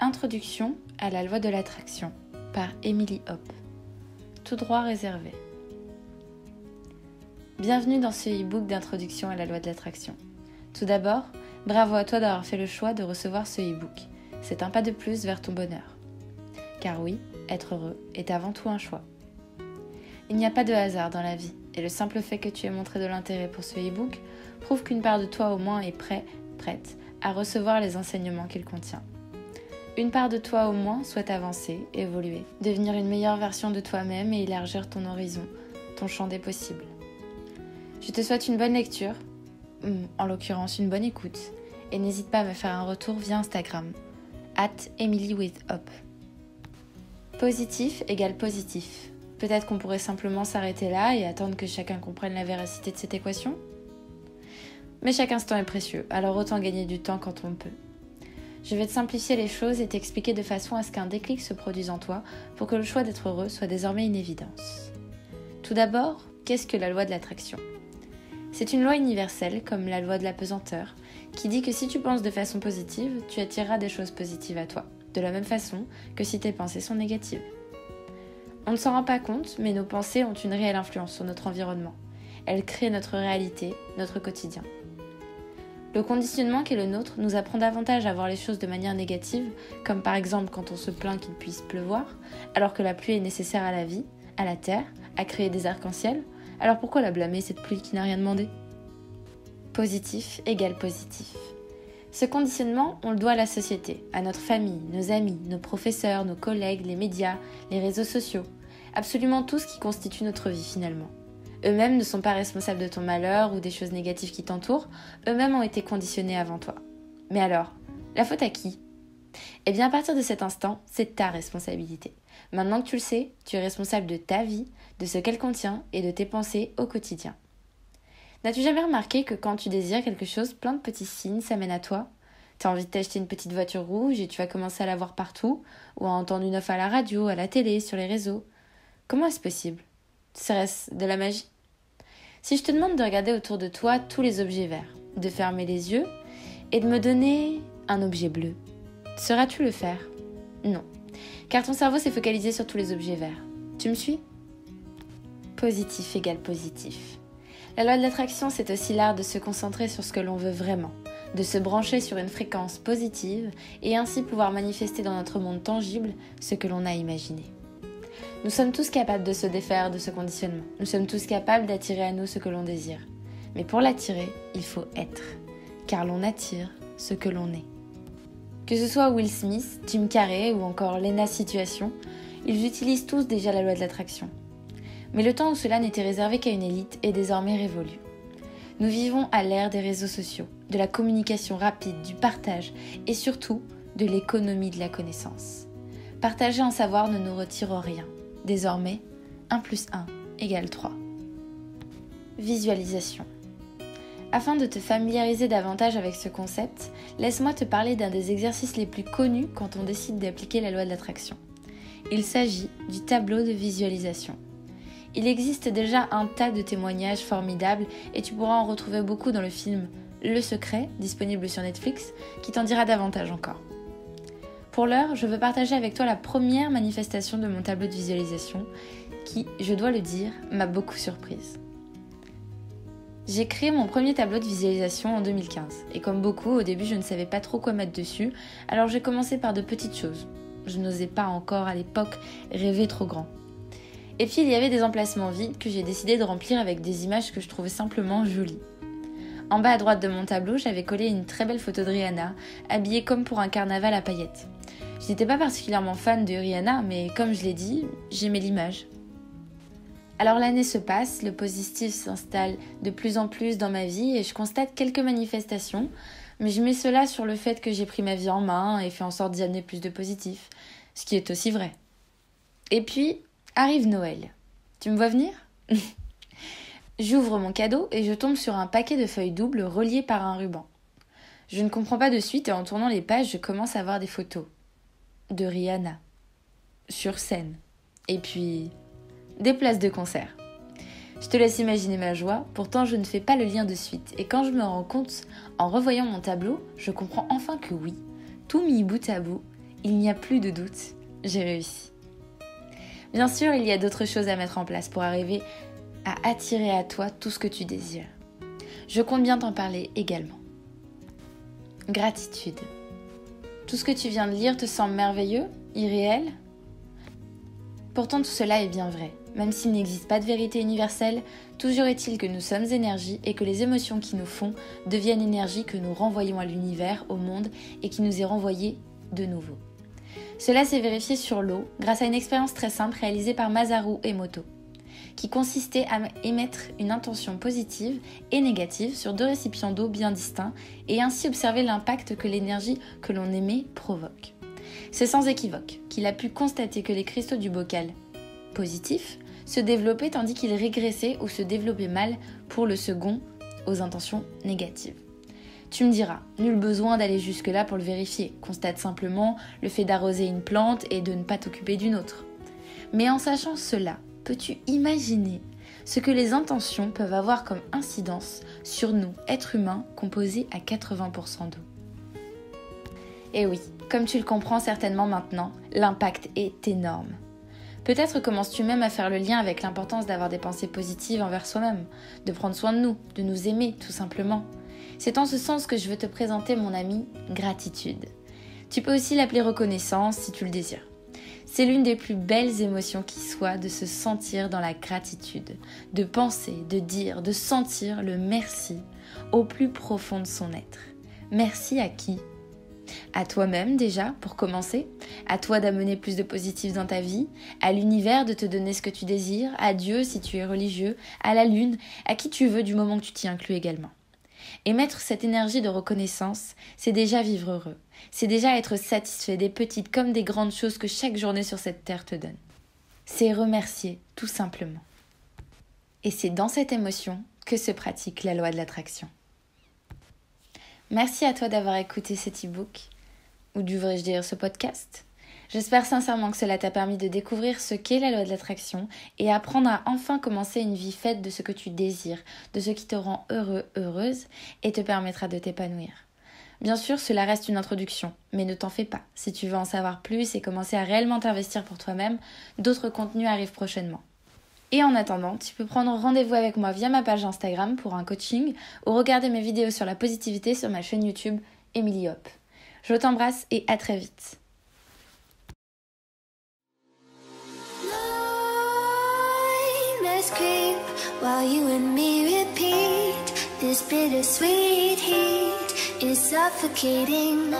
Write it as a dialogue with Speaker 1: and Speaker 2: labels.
Speaker 1: Introduction à la loi de l'attraction par Emily Hopp. Tout droit réservé. Bienvenue dans ce e-book d'introduction à la loi de l'attraction. Tout d'abord, bravo à toi d'avoir fait le choix de recevoir ce e-book. C'est un pas de plus vers ton bonheur. Car oui, être heureux est avant tout un choix. Il n'y a pas de hasard dans la vie, et le simple fait que tu aies montré de l'intérêt pour ce e-book prouve qu'une part de toi au moins est prête à recevoir les enseignements qu'il contient. Une part de toi au moins souhaite avancer, évoluer, devenir une meilleure version de toi-même et élargir ton horizon, ton champ des possibles. Je te souhaite une bonne lecture, en l'occurrence une bonne écoute, et n'hésite pas à me faire un retour via Instagram, @EmilyWithHopp. Positif égale positif. Peut-être qu'on pourrait simplement s'arrêter là et attendre que chacun comprenne la véracité de cette équation ? Mais chaque instant est précieux, alors autant gagner du temps quand on peut. Je vais te simplifier les choses et t'expliquer de façon à ce qu'un déclic se produise en toi pour que le choix d'être heureux soit désormais une évidence. Tout d'abord, qu'est-ce que la loi de l'attraction ? C'est une loi universelle, comme la loi de la pesanteur, qui dit que si tu penses de façon positive, tu attireras des choses positives à toi, de la même façon que si tes pensées sont négatives. On ne s'en rend pas compte, mais nos pensées ont une réelle influence sur notre environnement. Elles créent notre réalité, notre quotidien. Le conditionnement qui est le nôtre nous apprend davantage à voir les choses de manière négative, comme par exemple quand on se plaint qu'il puisse pleuvoir, alors que la pluie est nécessaire à la vie, à la terre, à créer des arcs-en-ciel. Alors pourquoi la blâmer, cette pluie qui n'a rien demandé ? Positif égale positif. Ce conditionnement, on le doit à la société, à notre famille, nos amis, nos professeurs, nos collègues, les médias, les réseaux sociaux, absolument tout ce qui constitue notre vie finalement. Eux-mêmes ne sont pas responsables de ton malheur ou des choses négatives qui t'entourent, eux-mêmes ont été conditionnés avant toi. Mais alors, la faute à qui ? Eh bien à partir de cet instant, c'est ta responsabilité. Maintenant que tu le sais, tu es responsable de ta vie, de ce qu'elle contient et de tes pensées au quotidien. N'as-tu jamais remarqué que quand tu désires quelque chose, plein de petits signes s'amènent à toi ? Tu as envie de t'acheter une petite voiture rouge et tu vas commencer à la voir partout, ou à entendre une offre à la radio, à la télé, sur les réseaux. Comment est-ce possible ? Serait-ce de la magie ? Si je te demande de regarder autour de toi tous les objets verts, de fermer les yeux et de me donner un objet bleu, sauras-tu le faire ? Non, car ton cerveau s'est focalisé sur tous les objets verts. Tu me suis ? Positif égale positif. La loi de l'attraction, c'est aussi l'art de se concentrer sur ce que l'on veut vraiment, de se brancher sur une fréquence positive et ainsi pouvoir manifester dans notre monde tangible ce que l'on a imaginé. Nous sommes tous capables de se défaire de ce conditionnement. Nous sommes tous capables d'attirer à nous ce que l'on désire. Mais pour l'attirer, il faut être. Car l'on attire ce que l'on est. Que ce soit Will Smith, Jim Carrey ou encore Lena Situation, ils utilisent tous déjà la loi de l'attraction. Mais le temps où cela n'était réservé qu'à une élite est désormais révolu. Nous vivons à l'ère des réseaux sociaux, de la communication rapide, du partage et surtout de l'économie de la connaissance. Partager en savoir ne nous retire rien. Désormais, 1 + 1 = 3. Visualisation. Afin de te familiariser davantage avec ce concept, laisse-moi te parler d'un des exercices les plus connus quand on décide d'appliquer la loi de l'attraction. Il s'agit du tableau de visualisation. Il existe déjà un tas de témoignages formidables et tu pourras en retrouver beaucoup dans le film Le Secret, disponible sur Netflix, qui t'en dira davantage encore. Pour l'heure, je veux partager avec toi la première manifestation de mon tableau de visualisation qui, je dois le dire, m'a beaucoup surprise. J'ai créé mon premier tableau de visualisation en 2015 et comme beaucoup, au début je ne savais pas trop quoi mettre dessus, alors j'ai commencé par de petites choses. Je n'osais pas encore à l'époque rêver trop grand. Et puis il y avait des emplacements vides que j'ai décidé de remplir avec des images que je trouvais simplement jolies. En bas à droite de mon tableau, j'avais collé une très belle photo de Rihanna, habillée comme pour un carnaval à paillettes. Je n'étais pas particulièrement fan de Rihanna, mais comme je l'ai dit, j'aimais l'image. Alors l'année se passe, le positif s'installe de plus en plus dans ma vie et je constate quelques manifestations, mais je mets cela sur le fait que j'ai pris ma vie en main et fait en sorte d'y amener plus de positif, ce qui est aussi vrai. Et puis, arrive Noël. Tu me vois venir ? J'ouvre mon cadeau et je tombe sur un paquet de feuilles doubles reliées par un ruban. Je ne comprends pas de suite et en tournant les pages, je commence à voir des photos de Rihanna, sur scène, et puis des places de concert. Je te laisse imaginer ma joie, pourtant je ne fais pas le lien de suite, et quand je me rends compte, en revoyant mon tableau, je comprends enfin que oui, tout mis bout à bout, il n'y a plus de doute, j'ai réussi. Bien sûr, il y a d'autres choses à mettre en place pour arriver à attirer à toi tout ce que tu désires. Je compte bien t'en parler également. Gratitude. Tout ce que tu viens de lire te semble merveilleux, irréel? Pourtant tout cela est bien vrai. Même s'il n'existe pas de vérité universelle, toujours est-il que nous sommes énergie et que les émotions qui nous font deviennent énergie que nous renvoyons à l'univers, au monde et qui nous est renvoyée de nouveau. Cela s'est vérifié sur l'eau grâce à une expérience très simple réalisée par Masaru Emoto, qui consistait à émettre une intention positive et négative sur 2 récipients d'eau bien distincts et ainsi observer l'impact que l'énergie que l'on émet provoque. C'est sans équivoque qu'il a pu constater que les cristaux du bocal positif se développaient tandis qu'ils régressaient ou se développaient mal pour le second aux intentions négatives. Tu me diras, nul besoin d'aller jusque-là pour le vérifier, constate simplement le fait d'arroser une plante et de ne pas t'occuper d'une autre. Mais en sachant cela, peux-tu imaginer ce que les intentions peuvent avoir comme incidence sur nous, êtres humains composés à 80% d'eau? Et oui, comme tu le comprends certainement maintenant, l'impact est énorme. Peut-être commences-tu même à faire le lien avec l'importance d'avoir des pensées positives envers soi-même, de prendre soin de nous, de nous aimer tout simplement. C'est en ce sens que je veux te présenter mon ami gratitude. Tu peux aussi l'appeler reconnaissance si tu le désires. C'est l'une des plus belles émotions qui soit de se sentir dans la gratitude, de penser, de dire, de sentir le merci au plus profond de son être. Merci à qui ? À toi-même déjà, pour commencer, à toi d'amener plus de positif dans ta vie, à l'univers de te donner ce que tu désires, à Dieu si tu es religieux, à la lune, à qui tu veux du moment que tu t'y inclus également. Émettre cette énergie de reconnaissance, c'est déjà vivre heureux. C'est déjà être satisfait des petites comme des grandes choses que chaque journée sur cette terre te donne. C'est remercier, tout simplement. Et c'est dans cette émotion que se pratique la loi de l'attraction. Merci à toi d'avoir écouté cet e-book, ou devrais-je dire ce podcast. J'espère sincèrement que cela t'a permis de découvrir ce qu'est la loi de l'attraction et apprendre à enfin commencer une vie faite de ce que tu désires, de ce qui te rend heureux, heureuse et te permettra de t'épanouir. Bien sûr, cela reste une introduction, mais ne t'en fais pas. Si tu veux en savoir plus et commencer à réellement t'investir pour toi-même, d'autres contenus arrivent prochainement. Et en attendant, tu peux prendre rendez-vous avec moi via ma page Instagram pour un coaching ou regarder mes vidéos sur la positivité sur ma chaîne YouTube Emily Hop. Je t'embrasse et à très vite.
Speaker 2: Creep while you and me repeat. This bittersweet heat is suffocating.